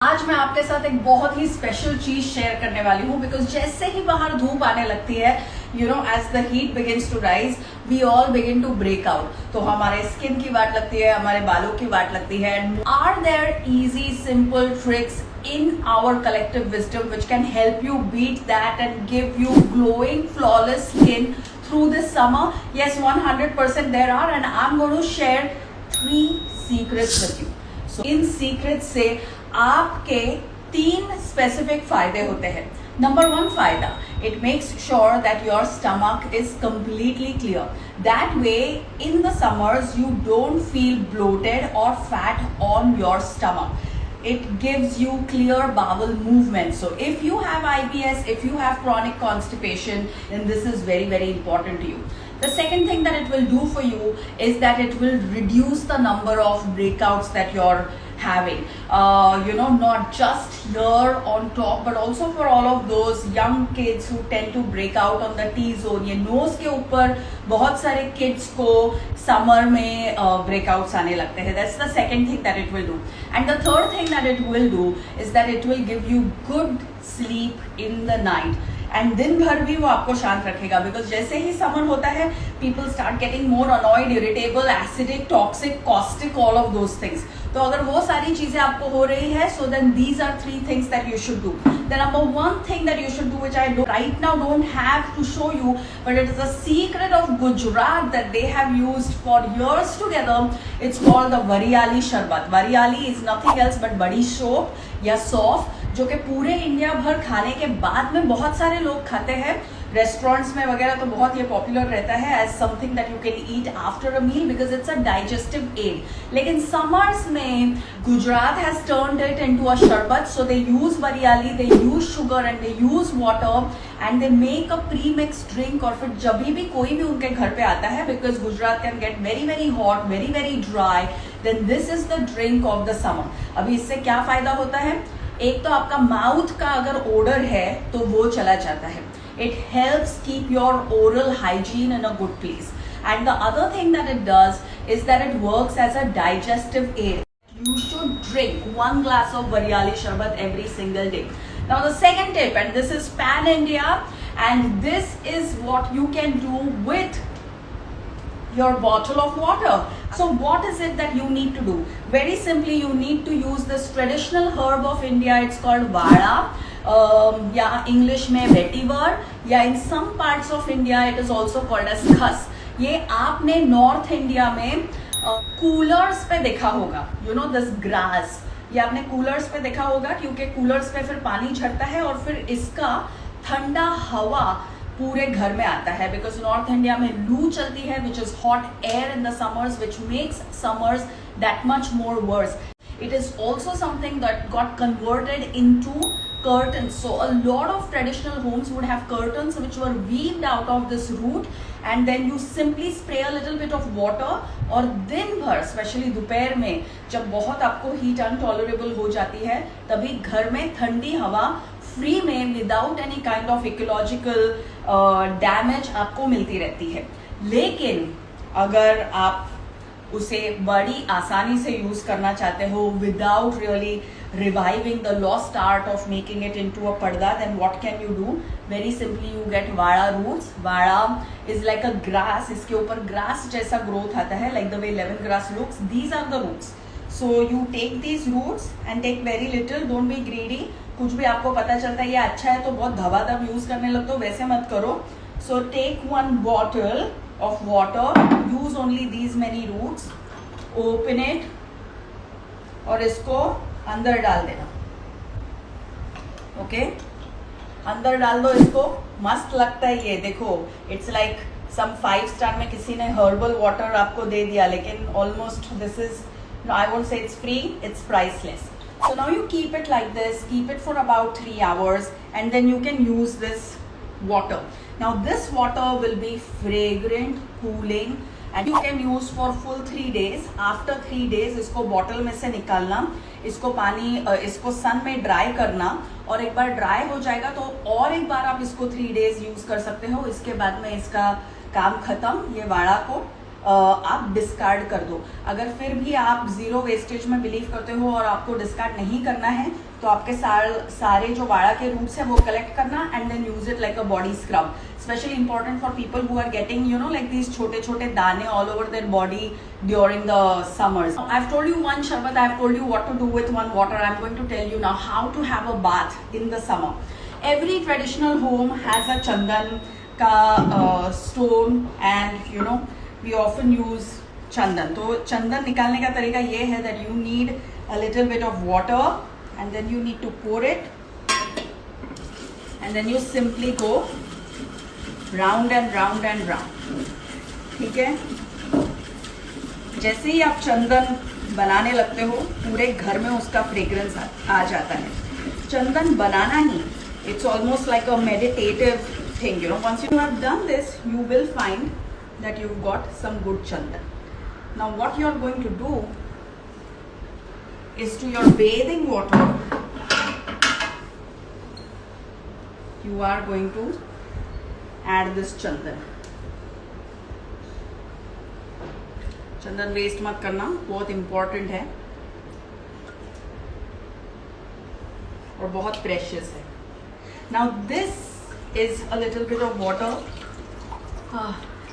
आज मैं आपके साथ एक बहुत ही स्पेशल चीज शेयर करने वाली हूँ बिकॉज जैसे ही बाहर धूप आने लगती है as the heat begins to rise we all begin to break out. तो हमारे स्किन की वाट लगती है, हमारे बालों की वाट लगती है। Are there easy simple tricks in our collective wisdom which can help you beat that and give you glowing flawless skin through this summer? Yes, 100% there are, and I'm going to share 3 secrets with you. So in secrets से आपके 3 specific फायदे होते हैं। Number 1 फायदा, it makes sure that your stomach is completely clear. That way in the summers you don't feel bloated or fat on your stomach. It gives you clear bowel movement. So if you have IBS, if you have chronic constipation, then this is very, very important to you. The second thing that it will do for you is that it will reduce the number of breakouts that you're having. Not just here on top, but also for all of those young kids who tend to break out on the T-zone. ये nose के ऊपर बहुत सारे kids को summer में breakouts आने लगते हैं. That's the second thing that it will do. And the third thing that it will do is that it will give you good sleep in the night. And दिन भर भी वो आपको शांत रखेगा बिकॉज जैसे ही समर होता है people start getting more annoyed, irritable, acidic, toxic, caustic, all of those things. तो अगर वो सारी चीजें आपको हो रही है so then these are 3 things that you should do. The number 1 thing that you should do which I right now don't have to show you but it is a secret of Gujarat that they have used for years together. It's called the वरियाली शरबत। वरियाली is nothing else but बड़ी shop या सौफ, जो कि पूरे India भर खाने के बाद में बहुत सारे लोग खाते हैं। रेस्टोरेंट्स में वगैरह तो बहुत ये पॉपुलर रहता है as something that you can eat after a meal because it's a digestive aid. लेकिन समर्स में Gujarat has turned it into a sharbat. So they use variyali, they use sugar and they use water and they make a premix drink. और फिर जब भी कोई भी उनके घर पे आता है because Gujarat can get very very hot, very very dry, then this is the drink of the summer. अभी इससे क्या फायदा होता है? एक तो आपका माउथ का अगर ओडर है तो वो चला जाता है। It helps keep your oral hygiene in a good place. And the other thing that it does is that it works as a digestive aid. You should drink 1 glass of Variali Sharbat every single day. Now the second tip, and this is pan India, and this is what you can do with your bottle of water. So what is it that you need to do? Very simply, you need to use this traditional herb of India. It's called vada, या English में vetiver, या in some parts of India it is also called as khas. ये आपने north India में coolers पे देखा होगा, this grass. ये आपने कूलर्स पे देखा होगा क्योंकि कूलर्स पे फिर पानी झड़ता है और फिर इसका ठंडा हवा पूरे घर में आता है बिकॉज नॉर्थ इंडिया में लू चलती है which is hot air in the summers which makes summers that much more verse. It is also something that got converted into curtains. So a lot of traditional homes would have curtains which were weaved out of this root, and then you simply spray a little bit of water. और दिन भर specially दोपहर में जब बहुत आपको heat अनटॉलरेबल हो जाती है तभी घर में ठंडी हवा फ्री में without any kind of ecological damage आपको मिलती रहती है। लेकिन अगर आप उसे बड़ी आसानी से यूज करना चाहते हो without really reviving the lost art of making it into a parda, then what can you do? Very simply you get vada roots. Vada is like a grass, इसके ऊपर ग्रास जैसा ग्रोथ आता है like the way lemongrass looks. These are the roots. So you take these roots and take very little, don't be greedy. कुछ भी आपको पता चलता है ये अच्छा है तो बहुत धबाधब यूज करने लगते हो, वैसे मत करो. So take 1 bottle of water, use only these many roots, open it और इसको अंदर डाल देना. ओके अंदर डाल दो इसको. मस्त लगता है ये, देखो इट्स लाइक सम 5 स्टार में किसी ने हर्बल वाटर आपको दे दिया, लेकिन almost this is, I won't say it's free, it's priceless. So now you keep it like this, keep it for about 3 hours and then you can use this water. Now this water will be fragrant, cooling and you can use for full 3 days. After 3 days इसको bottle में से निकालना, इसको पानी इसको सन में dry करना और एक बार ड्राई हो जाएगा तो और एक बार आप इसको 3 days यूज कर सकते हो. इसके बाद में इसका काम खत्म. ये वाड़ा को आप डिस्कार्ड कर दो। अगर फिर भी आप जीरो वेस्टेज में बिलीव करते हो और आपको डिस्कार्ड नहीं करना है, तो आपके सारे जो वाड़ा के रूट्स है वो कलेक्ट करना and then use it like a body scrub. Specially important for people who are getting like these छोटे छोटे दाने all over their body during the summers. I've told you one sharbat, I've told you what to do with one water. I'm going to tell you now how to have a bath in the summer. Every traditional home has a chandan ka stone and we often use chandan. तो चंदन निकालने का तरीका ये है that you need a little bit of water and then you need to pour it and then you simply go round and round and round. ठीक है, जैसे ही आप चंदन बनाने लगते हो पूरे घर में उसका फ्रेग्रेंस आ जाता है। चंदन बनाना ही it's almost like a meditative thing. Once you have done this you will find that you've got some good chandan. Now what you are going to do is to your bathing water you are going to add this chandan. Chandan waste मत करना, बहुत important है और बहुत precious है। Now this is a little bit of water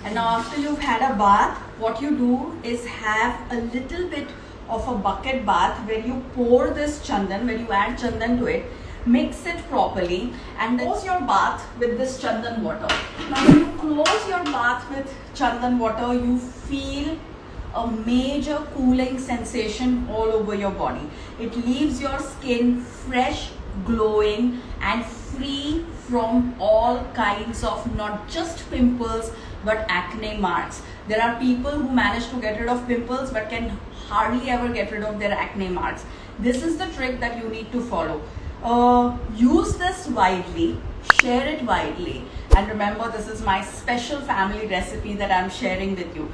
and now after you've had a bath, what you do is have a little bit of a bucket bath where you pour this chandan, where you add chandan to it, mix it properly and close your bath with this chandan water. Now when you close your bath with chandan water, you feel a major cooling sensation all over your body. It leaves your skin fresh, glowing and free from all kinds of not just pimples but acne marks. There are people who manage to get rid of pimples but can hardly ever get rid of their acne marks. This is the trick that you need to follow. Use this widely, share it widely, and remember this is my special family recipe that I'm sharing with you.